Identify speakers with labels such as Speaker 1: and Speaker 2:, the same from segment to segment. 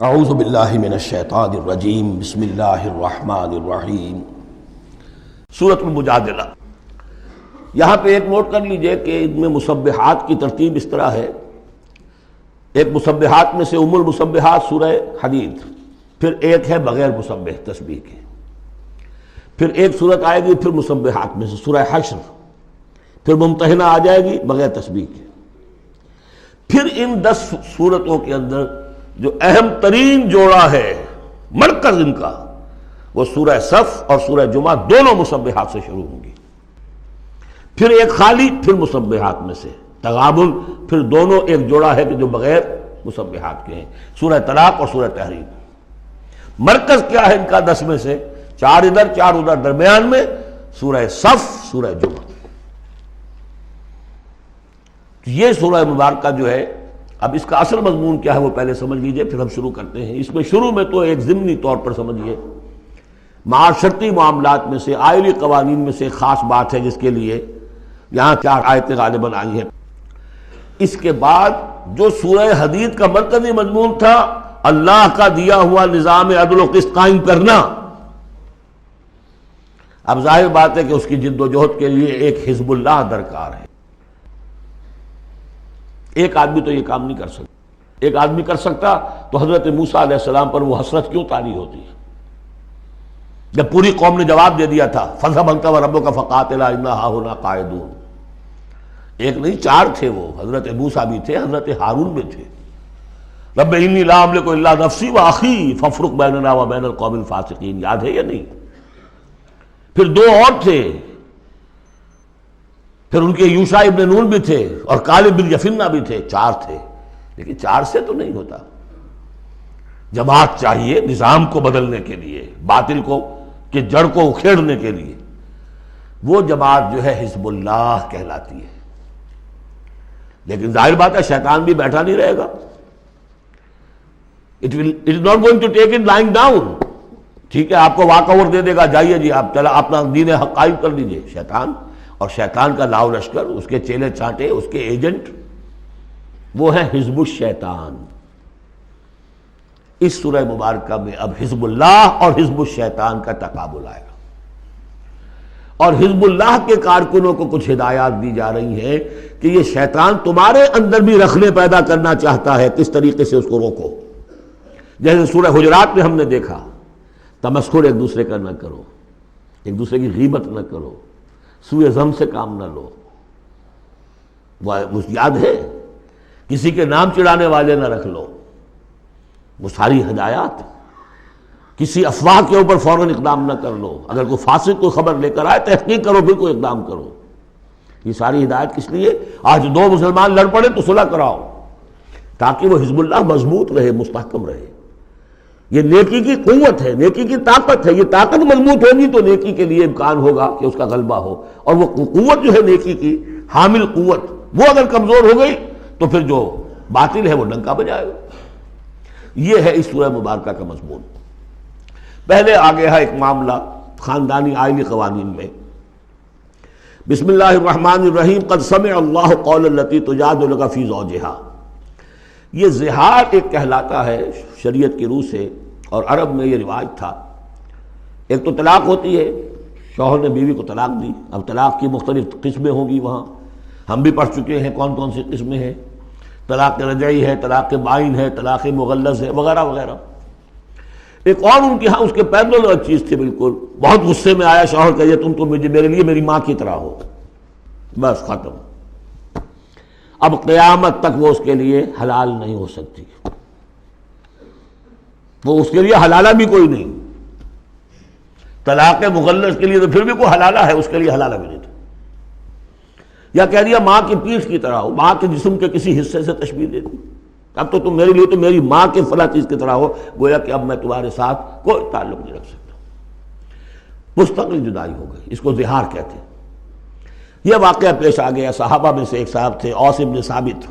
Speaker 1: اعوذ باللہ من الشیطان الرجیم بسم اللہ الرحمن الرحیم۔ سورۃ المجادلہ، یہاں پہ ایک نوٹ کر لیجئے کہ ان میں مسبحات کی ترتیب اس طرح ہے۔ ایک مسبحات میں سے ام المسبحات سورہ حدید، پھر ایک ہے بغیر مسبح تسبیح کے، پھر ایک صورت آئے گی پھر مسبحات میں سے سورہ حشر، پھر ممتحنہ آ جائے گی بغیر تسبیح کے۔ پھر ان 10 صورتوں کے اندر جو اہم ترین جوڑا ہے، مرکز ان کا، وہ سورہ صف اور سورہ جمعہ دونوں مسبحات سے شروع ہوں گی۔ پھر ایک خالی، پھر مسبحات میں سے تغابن، پھر دونوں ایک جوڑا ہے کہ جو بغیر مسبحات کے ہیں، سورہ طلاق اور سورہ تحریم۔ مرکز کیا ہے ان کا 10 میں سے؟ 4 ادھر 4 ادھر، درمیان میں سورہ صف، سورہ جمعہ۔ یہ سورہ مبارکہ جو ہے، اب اس کا اصل مضمون کیا ہے وہ پہلے سمجھ لیجئے، پھر ہم شروع کرتے ہیں۔ اس میں شروع میں تو ایک ضمنی طور پر سمجھیے، معاشرتی معاملات میں سے، آئلی قوانین میں سے خاص بات ہے جس کے لیے یہاں 4 آیتیں غالباً آئی ہیں۔ اس کے بعد جو سورہ حدید کا مرکزی مضمون تھا، اللہ کا دیا ہوا نظام عدل و قسط قائم کرنا، اب ظاہر بات ہے کہ اس کی جد و جہد کے لیے ایک حزب اللہ درکار ہے۔ ایک آدمی تو یہ کام نہیں کر سکتا۔ ایک آدمی کر سکتا تو حضرت موسیٰ علیہ السلام پر وہ حسرت کیوں طاری ہوتی ہے جب پوری قوم نے جواب دے دیا تھا فَاذْهَبْ أَنْتَ وَرَبُّكَ فَقَاتِلَا إِنَّا هَاهُنَا قَاعِدُونَ۔ ایک نہیں 4 تھے، وہ حضرت موسیٰ بھی تھے، حضرت ہارون بھی تھے۔ رب انی لا املک الا نفسی واخی فافرق بیننا وبین القوم الفاسقین، یاد ہے یا نہیں؟ پھر 2 اور تھے، پھر ان کے یوشع ابن نون بھی تھے اور کالب بن یفنہ بھی تھے، 4 تھے۔ لیکن 4 سے تو نہیں ہوتا، جماعت چاہیے نظام کو بدلنے کے لیے، باطل کو کہ جڑ کو اکھیڑنے کے لیے۔ وہ جماعت جو ہے حزب اللہ کہلاتی ہے۔ لیکن ظاہر بات ہے شیطان بھی بیٹھا نہیں رہے گا۔ It is not going to take it lying down۔ ٹھیک ہے، آپ کو واک اوور دے دے گا، جائیے جی آپ چلا اپنا دین حق قائم کر لیجئے۔ شیطان اور شیطان کا لاؤ لشکر، اس کے چیلے چانٹے، اس کے ایجنٹ، وہ ہے حزب الشیطان۔ اس سورہ مبارکہ میں اب حزب اللہ اور حزب الشیطان کا تقابل آئے گا، اور حزب اللہ کے کارکنوں کو کچھ ہدایات دی جا رہی ہیں کہ یہ شیطان تمہارے اندر بھی رخنے پیدا کرنا چاہتا ہے، کس طریقے سے اس کو روکو۔ جیسے سورہ حجرات میں ہم نے دیکھا، تمسخر ایک دوسرے کا نہ کرو، ایک دوسرے کی غیبت نہ کرو، سوء ظن سے کام نہ لو، وہ یاد ہے، کسی کے نام چڑھانے والے نہ رکھ لو، وہ ساری ہدایات۔ کسی افواہ کے اوپر فوراً اقدام نہ کر لو، اگر کوئی فاسق کوئی خبر لے کر آئے تحقیق کرو پھر کوئی اقدام کرو۔ یہ ساری ہدایت کس لیے؟ آج 2 مسلمان لڑ پڑے تو صلح کراؤ، تاکہ وہ حزب اللہ مضبوط رہے، مستحکم رہے۔ یہ نیکی کی قوت ہے، نیکی کی طاقت ہے۔ یہ طاقت مضبوط ہوگی تو نیکی کے لیے امکان ہوگا کہ اس کا غلبہ ہو، اور وہ قوت جو ہے نیکی کی حامل قوت، وہ اگر کمزور ہو گئی تو پھر جو باطل ہے وہ ڈنکا بجائے گا۔ یہ ہے اس سورہ مبارکہ کا مضمون۔ پہلے آگے ہے ایک معاملہ خاندانی آئلی قوانین میں۔ بسم اللہ الرحمن الرحیم۔ قد سمع اللہ قول التی تجادلک فی زوجہا۔ یہ زہار ایک کہلاتا ہے شریعت کی روح سے، اور عرب میں یہ رواج تھا۔ ایک تو طلاق ہوتی ہے، شوہر نے بیوی کو طلاق دی، اب طلاق کی مختلف قسمیں ہوں گی، وہاں ہم بھی پڑھ چکے ہیں کون کون سی قسمیں ہیں۔ طلاق رجعی ہے، طلاق بائن ہے، طلاق مغلظ ہے، وغیرہ وغیرہ۔ ایک اور ان کے ہاں اس کے پیرلل ایک چیز تھی، بالکل بہت غصے میں آیا شوہر کہ تم تو میرے لیے میری ماں کی طرح ہو، بس ختم۔ اب قیامت تک وہ اس کے لیے حلال نہیں ہو سکتی، وہ اس کے لیے حلالہ بھی کوئی نہیں۔ طلاق مغلظ کے لیے تو پھر بھی کوئی حلالہ ہے، اس کے لیے حلالہ بھی نہیں تھا۔ یا کہہ دیا ماں کی پیٹھ کی طرح ہو، ماں کے جسم کے کسی حصے سے تشبیہ دے دی، اب تو تم میرے لیے تو میری ماں کے فلاں چیز کی طرح ہو، گویا کہ اب میں تمہارے ساتھ کوئی تعلق نہیں رکھ سکتا۔ مستقل جدائی ہو گئی، اس کو زہار کہتے ہیں۔ یہ واقعہ پیش آ گیا، صحابہ میں سے ایک صاحب تھے اوس بن ثابت،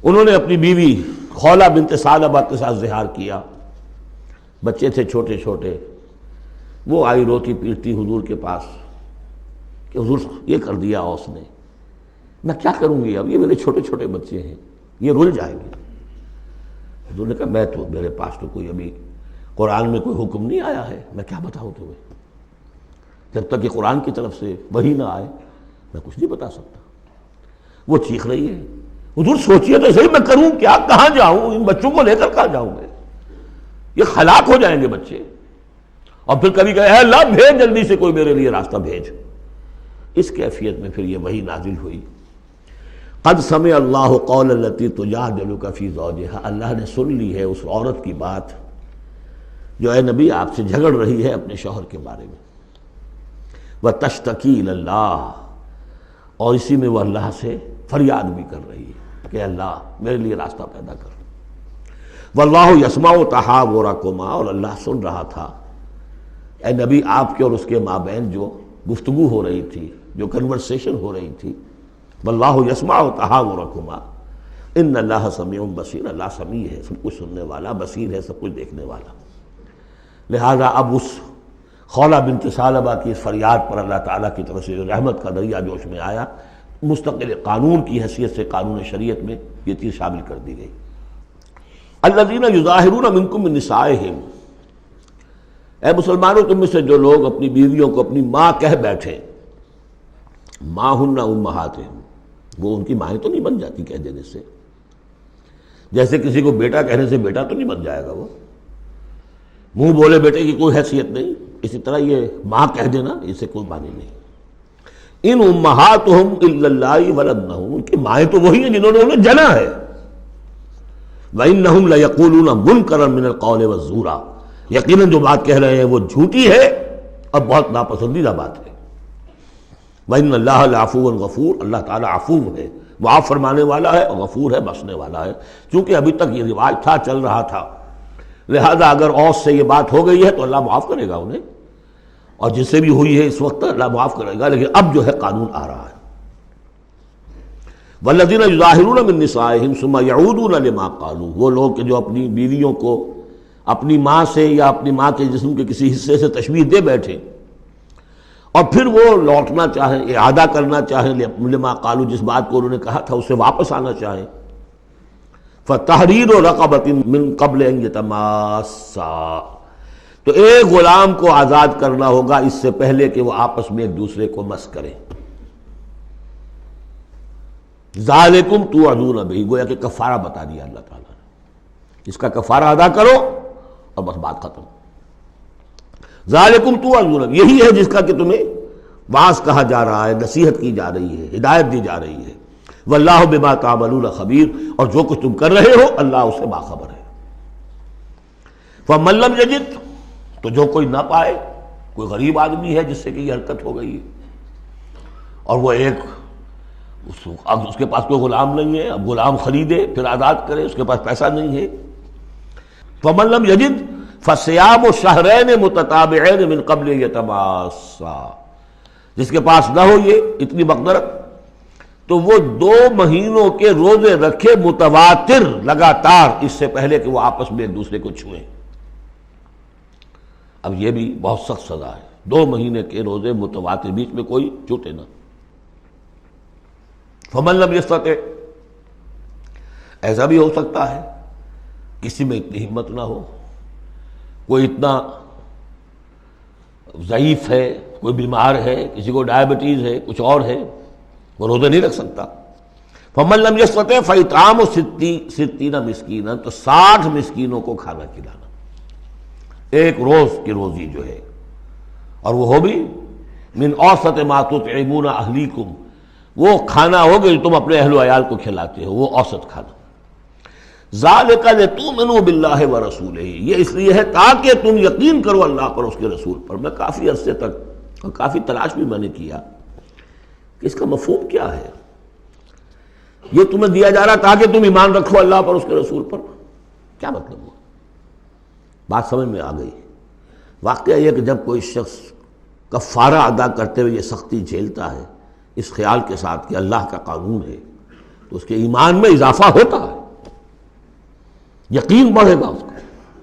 Speaker 1: انہوں نے اپنی بیوی خولہ بنت ثعلبہ کے ساتھ زہار کیا۔ بچے تھے چھوٹے چھوٹے، وہ آئی روتی پیٹتی حضور کے پاس کہ حضور یہ کر دیا اوس نے، میں کیا کروں گی، اب یہ میرے چھوٹے چھوٹے بچے ہیں، یہ رل جائیں گے۔ حضور نے کہا میں تو میرے پاس تو کوئی ابھی قرآن میں کوئی حکم نہیں آیا ہے، میں کیا بتاؤں تمہیں، جب تک کہ قرآن کی طرف سے وحی نہ آئے میں کچھ نہیں بتا سکتا۔ وہ چیخ رہی ہے، حضور سوچئے تو صحیح میں کروں کیا، کہاں جاؤں، ان بچوں کو لے کر کہاں جاؤں میں، یہ ہلاک ہو جائیں گے بچے۔ اور پھر کبھی کہے اے اللہ بھیج جلدی سے کوئی میرے لیے راستہ بھیج۔ اس کیفیت میں پھر یہ وحی نازل ہوئی، قد سمع اللہ قول التی تجادلک فی زوجہا، اللہ نے سن لی ہے اس عورت کی بات جو اے نبی آپ سے جھگڑ رہی ہے اپنے شوہر کے بارے میں، وتشتکی الی اللہ، اور اسی میں وہ اللہ سے فریاد بھی کر رہی ہے کہ اللہ میرے لیے راستہ پیدا کر۔ واللہ یسمع تحاورکما، اور اللہ سن رہا تھا اے نبی آپ کے اور اس کے مابین جو گفتگو ہو رہی تھی، جو کنورسیشن ہو رہی تھی۔ واللہ یسمع تحاورکما ان اللہ سمیع بصیر، اللہ سمیع ہے، سب کچھ سننے والا، بصیر ہے، سب کچھ دیکھنے والا۔ لہذا اب اس خولہ بنت ثعلبہ کی اس فریاد پر اللہ تعالیٰ کی طرف سے جو رحمت کا دریا جوش میں آیا، مستقل قانون کی حیثیت سے قانون شریعت میں یہ چیز شامل کر دی گئی۔ الذین یظاہرون منکم من نسائہم، اے مسلمانوں تم میں سے جو لوگ اپنی بیویوں کو اپنی ماں کہہ بیٹھے، ماں ہن امہاتہم، وہ ان کی مائیں تو نہیں بن جاتی کہہ دینے سے، جیسے کسی کو بیٹا کہنے سے بیٹا تو نہیں بن جائے گا، وہ منہ بولے بیٹے کی کوئی حیثیت نہیں، اسی طرح یہ ماں کہہ دینا اس سے کوئی معنی نہیں۔ ان امہاتہم الا اللہ ولدنہم، ان کی مائیں تو وہی ہیں جنہوں نے انہیں جنا ہے۔ وانہم لیقولون منکرا من القول والزورا، یقیناً جو بات کہہ رہے ہیں وہ جھوٹی ہے اور بہت ناپسندیدہ بات ہے۔ وَإِنَّ اللَّهَ لَعَفُوٌّ غَفُورٌ، اللہ تعالیٰ عفو ہے، معاف فرمانے والا ہے اور غفور ہے، بخشنے والا ہے۔ چونکہ ابھی تک یہ رواج تھا، چل رہا تھا، لہذا اگر اوس سے یہ بات ہو گئی ہے تو اللہ معاف کرے گا انہیں، اور جس سے بھی ہوئی ہے اس وقت اللہ معاف کرے گا، لیکن اب جو ہے قانون آ رہا ہے۔ وَالَّذِينَ يُظَاهِرُونَ مِن نِّسَائِهِمْ ثُمَّ يَعُودُونَ لِمَا قَالُوا، وہ لوگ کہ جو اپنی بیویوں کو اپنی ماں سے یا اپنی ماں کے جسم کے کسی حصے سے تشبیہ دے بیٹھے اور پھر وہ لوٹنا چاہیں، اعادہ کرنا چاہیں لما قالوا، جس بات کو انہوں نے کہا تھا اس سے واپس آنا چاہیں، فَتَحْرِيرُ رَقَبَةٍ مِّن قَبْلِ أَن يَتَمَاسَّا، تو ایک غلام کو آزاد کرنا ہوگا اس سے پہلے کہ وہ آپس میں ایک دوسرے کو مس کریں۔ ذَلِكُمْ تُوعَدُونَ بِهِ، گویا کہ کفارہ بتا دیا اللہ تعالیٰ نے، اس کا کفارہ ادا کرو اور بس بات ختم۔ ذالکم توعظون، یہی ہے جس کا کہ تمہیں واعظ کہا جا رہا ہے، نصیحت کی جا رہی ہے، ہدایت دی جا رہی ہے۔ واللہ بما تعملون خبیر، اور جو کچھ تم کر رہے ہو اللہ اس سے باخبر ہے۔ فمن لم یجد، تو جو کوئی نہ پائے، کوئی غریب آدمی ہے جس سے کہ یہ حرکت ہو گئی ہے اور وہ ایک اب اس کے پاس کوئی غلام نہیں ہے، اب غلام خریدے پھر آزاد کرے، اس کے پاس پیسہ نہیں ہے، فمن لم یجد فصیام شہرین متتابعین من قبل یتماسا، جس کے پاس نہ ہو یہ اتنی مقدرت تو وہ 2 مہینوں کے روزے رکھے متواتر لگاتار، اس سے پہلے کہ وہ آپس میں ایک دوسرے کو چھوئیں۔ اب یہ بھی بہت سخت سزا ہے، 2 مہینے کے روزے متواتر، بیچ میں کوئی چھوٹے نہ۔ فمن لم یستطع، ایسا بھی ہو سکتا ہے کسی میں اتنی ہمت نہ ہو، کوئی اتنا ضعیف ہے، کوئی بیمار ہے، کسی کو ڈائبٹیز ہے، کچھ اور ہے، وہ روزے نہیں رکھ سکتا۔ فمن لم یستطع فاطعام 60 مسکینا، تو 60 مسکینوں کو کھانا کھلانا، ایک روز کی روزی جو ہے، اور وہ ہو بھی من اوسط ما تطعمون اہلیکم، وہ کھانا ہوگا جو تم اپنے اہل و عیال کو کھلاتے ہو، وہ اوسط کھانا۔ ذالک لتؤمنوا باللہ ورسولہ، یہ اس لیے ہے تاکہ تم یقین کرو اللہ پر، اس کے رسول پر۔ میں کافی عرصے تک اور کافی تلاش بھی میں نے کیا کہ اس کا مفہوم کیا ہے، یہ تمہیں دیا جا رہا تاکہ تم ایمان رکھو اللہ پر، اس کے رسول پر، کیا مطلب ہوا؟ بات سمجھ میں آ گئی۔ واقعہ یہ کہ جب کوئی شخص کفارہ ادا کرتے ہوئے یہ سختی جھیلتا ہے اس خیال کے ساتھ کہ اللہ کا قانون ہے، تو اس کے ایمان میں اضافہ ہوتا ہے، یقین بڑھے گا، اس کو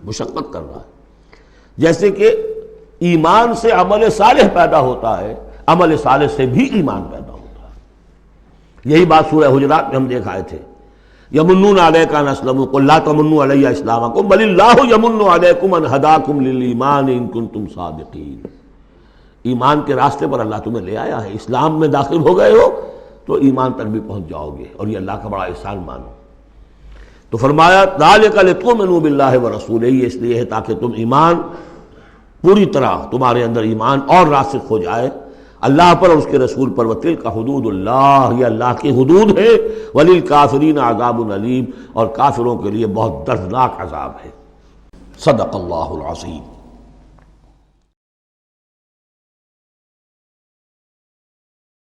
Speaker 1: مشقت کر رہا ہے۔ جیسے کہ ایمان سے عمل صالح پیدا ہوتا ہے، عمل صالح سے بھی ایمان پیدا ہوتا ہے۔ یہی بات سورہ حجرات میں ہم دیکھ آئے تھے، یمنون علیک ان اسلموا قل لا تمنوا علی اسلامکم بل اللہ یمن علیکم ان ہداکم للایمان ان کنتم صادقین. ایمان کے راستے پر اللہ تمہیں لے آیا ہے، اسلام میں داخل ہو گئے ہو تو ایمان تک بھی پہنچ جاؤ گے، اور یہ اللہ کا بڑا احسان مانو. تو فرمایا ذالک لتؤمنوا باللہ ورسولہ، یہ اس لیے ہے تاکہ تم ایمان پوری طرح تمہارے اندر ایمان اور راسخ ہو جائے اللہ پر اور اس کے رسول پر. وتلک حدود اللہ، یہ اللہ کی حدود ہے. وللکافرین عذاب علیم، اور کافروں کے لیے بہت دردناک عذاب ہے. صدق اللہ العظیم.